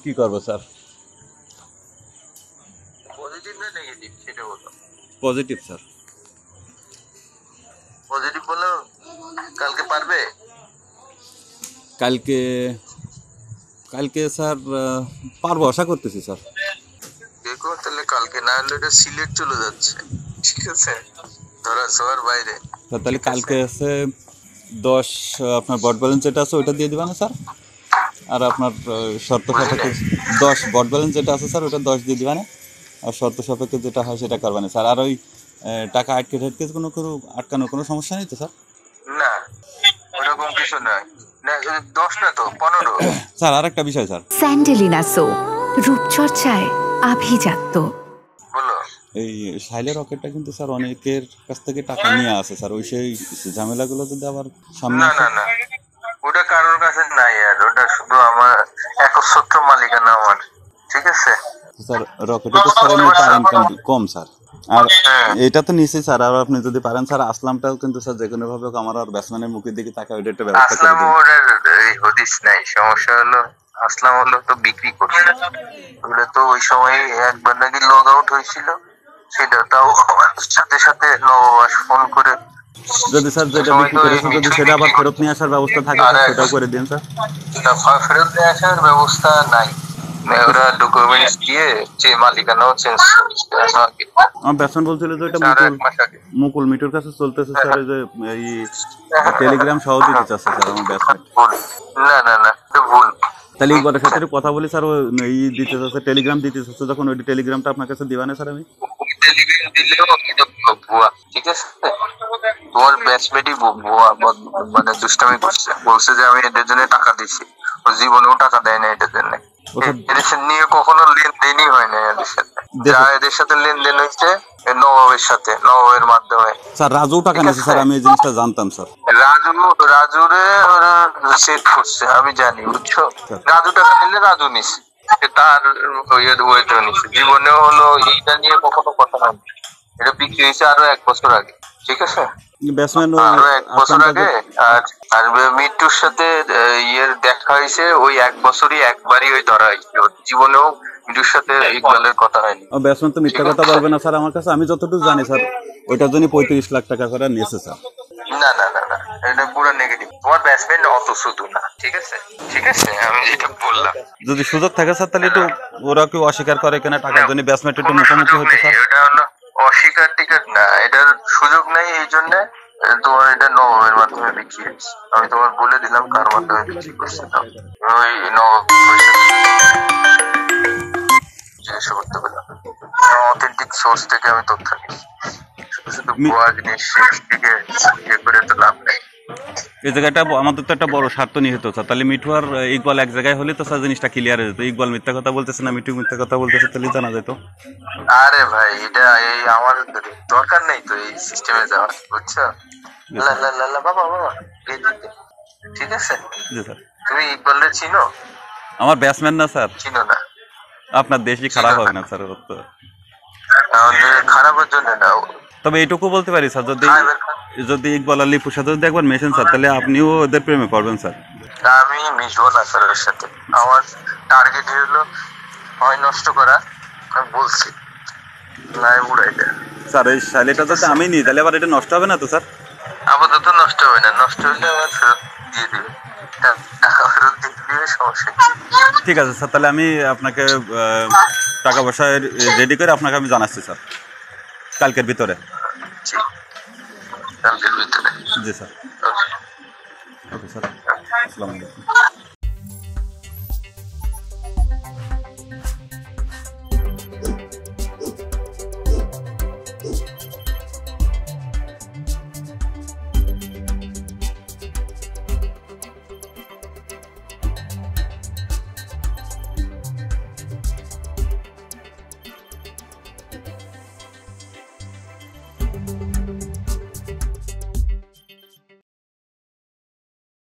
কি করবো sir? Positive না নেগেটিভ সেটা বলো। Positive sir. পজিটিভ বলো, কালকে পারবে? কালকে কালকে স্যার পারবো, আশা করতেছি স্যার। দেখো তাহলে কালকে, না হলে এটা সিলেট চলে যাচ্ছে, ঠিক আছে, ধরা ছোঁয়ার বাইরে। স্যার তাহলে কালকে আছে 10, আপনার বট ব্যালেন্স যেটা আছে ওইটা দিয়ে দিবা না স্যার? আর আপনার শর্ত সাপেক্ষে 10 বট ব্যালেন্স যেটা আছে স্যার ওটা 10 দিয়ে দিবা না? আর শর্ত সাপেক্ষে যেটা হয় সেটা করবা না স্যার? আর ওই টাকা আটকে আটকানোর কোনো সমস্যা নেই তো স্যার? না, ওরকম কিছু নয়। না 10 না তো 15। স্যার আর একটা বিষয় স্যার, স্যান্ডেলিনা সো, রূপচর্চায় আভিজাত্য। বলো। এই শাইলে রকেটটা কিন্তু স্যার অনেকের কাছ থেকে টাকা নিয়ে আসে স্যার, ওই সেই ঝামেলাগুলো যদি আবার সামনে না আসে। না না, ওটা কারোর কাছে নাই, আর ওটা শুধু আমার একচ্ছত্র মালিকানা আমার, ঠিক আছে। স্যার রকেটে তো স্যার তার ইনকাম কম স্যার। আর এটা তো নিশ্চয়ই স্যার, আর আপনি যদি পারেন স্যার আসলামটাও কিন্তু স্যার যে কোনো ভাবে হোক আমার আর ব্যাটসম্যানের মুখের দিকে তাকায় ওইটা একটা ব্যবস্থা করে আসলাম দিন। ওটার এই হদিস নাই, সমস্যা হলো আসলাম হলো তো বিক্রি করছে, ওটা তো ওই সময় একবার নাকি লগ আউট হয়েছিল, সেটা তাও সাথে সাথে নববাস ফোন করে। যদি স্যার যেটা বিক্রি করেছেন যদি সেটা আবার ফেরত নিয়ে আসার ব্যবস্থা থাকে সেটাও করে দিন স্যার। ফেরত নিয়ে আসার ব্যবস্থা নাই, ওরা ডকুমেন্টস দিয়ে যে মালিকানাও চেঞ্জ করে। আমার ব্যাটসম্যান বলছিল যে এটা মুকুল মিটুর কাছে চলতেছে স্যার, এই যে এই টেলিগ্রাম সহ দিতে চাচ্ছে স্যার আমার ব্যাটসম্যান। না না না, ভুল। তাহলে একবারের সাথে কথা বলি স্যার, ও এই দিতে চাচ্ছে টেলিগ্রাম দিতে চাচ্ছে, যখন ওই টেলিগ্রামটা আপনার কাছে দিবা না স্যার? আমি টেলিগ্রাম দিলেও এটা ভুয়া, ঠিক আছে। তোমার ব্যাচমেটই ভুয়া, মানে দুষ্টামি করছে, বলছে যে আমি এদের জন্য টাকা দিছি, ও জীবনেও টাকা দেয় না এদের জন্য। এদের নিয়ে কখনো লেনদেনই হয় না এদের সাথে, যা এদের সাথে লেনদেন হয়েছে নবাবের সাথে, নবাবের মাধ্যমে। স্যার রাজু টাকা নিয়েছে স্যার, আমি এই জিনিসটা জানতাম স্যার। রাজুরে ওরা সেট করছে, আমি জানি, বুঝছো। রাজু টাকা নিলে রাজু নিছে, তার ওয়েটা নিছে, জীবনেও হলো এইটা নিয়ে কখনো কথা হয়নি। এটা বিক্রি হয়েছে আরো 1 বছর আগে, ঠিক আছে, ব্যাটসম্যান আরো 1 বছর আগে। আর মিট্টুর সাথে ইয়ের দেখা হয়েছে ওই 1 বছরই একবারই ওই ধরা হয়েছে, জীবনেও মিট্টুর সাথে ইকবালের কথা হয়নি। ব্যাটসম্যান তো মিথ্যা কথা বলবে না স্যার আমার কাছে, আমি যতটুকু জানি স্যার ওইটার জন্য 35 লাখ টাকা করে নিয়েছে স্যার। না না না না, এটা পুরো নেগেটিভ, তোমার ব্যাটসম্যান অত শুধু না, ঠিক আছে, ঠিক আছে, আমি যেটা বললাম। যদি সুযোগ থাকে স্যার তাহলে একটু ওরা কেউ অস্বীকার করে কেন টাকার জন্য ব্যাটসম্যান একটু মুখোমুখি হতে স্যার? এটা হলো অস্বীকার টিকার না, এটার সুযোগ নাই, এই জন্য তোমার এটা নবমের মাধ্যমে বিক্রি হয়েছে। আমি তোমার বলে দিলাম কার মাধ্যমে বিক্রি করছে, ওই নবম জিজ্ঞাসা করতে পারলাম, অথেন্টিক সোর্স থেকে আমি তথ্য নিই, শুধু ভুয়া জিনিস থেকে ইয়ে করে তো লাভ নেই। এই জায়গাটা আমাদের তো একটা বড় স্বার্থ নিহিত স্যার, তাহলে মিঠু আর ইকবাল এক জায়গায় হলে তো স্যার জিনিসটা ক্লিয়ার হয়ে যেত। ইকবাল মিথ্যা কথা বলতেছে না মিঠু মিথ্যা কথা বলতেছে, তাহলে জানা যেত। আরে ভাই এটা এই আমার দরকার নেই তো এই সিস্টেমে যাওয়ার, বুঝছো। বাবা বাবা, ঠিক আছে। জি স্যার। তুমি ইকবালরে চিনো? আমার ব্যাটসম্যান না স্যার। চিনো না? আপনার দেশই খারাপ হবে না স্যার। খারাপের জন্য না, তবে এইটুকু বলতে পারি স্যার, যদি ইকবাল আলী লিপুর সাথে যদি একবার মেশেন স্যার তাহলে আপনিও ওদের প্রেমে পড়বেন স্যার। আমি মিশবো না স্যার ওর সাথে, আমার টার্গেট হলো হয় নষ্ট করা, আমি বলছি নাই উড়াই দেয় স্যার। এই শালিটা যদি আমি নিই তাহলে আবার এটা নষ্ট হবে না তো স্যার? আপাতত নষ্ট হবে না, নষ্ট হলে আমার ফেরত দিয়ে দিবে, ফেরত দিয়ে দিবে, সমস্যা। ঠিক আছে স্যার, তাহলে আমি আপনাকে টাকা পয়সা রেডি করে আপনাকে আমি জানাচ্ছি স্যার কালকের ভিতরে। কালকের ভিতরে? জি স্যার। ওকে স্যার, আসসালামু আলাইকুম।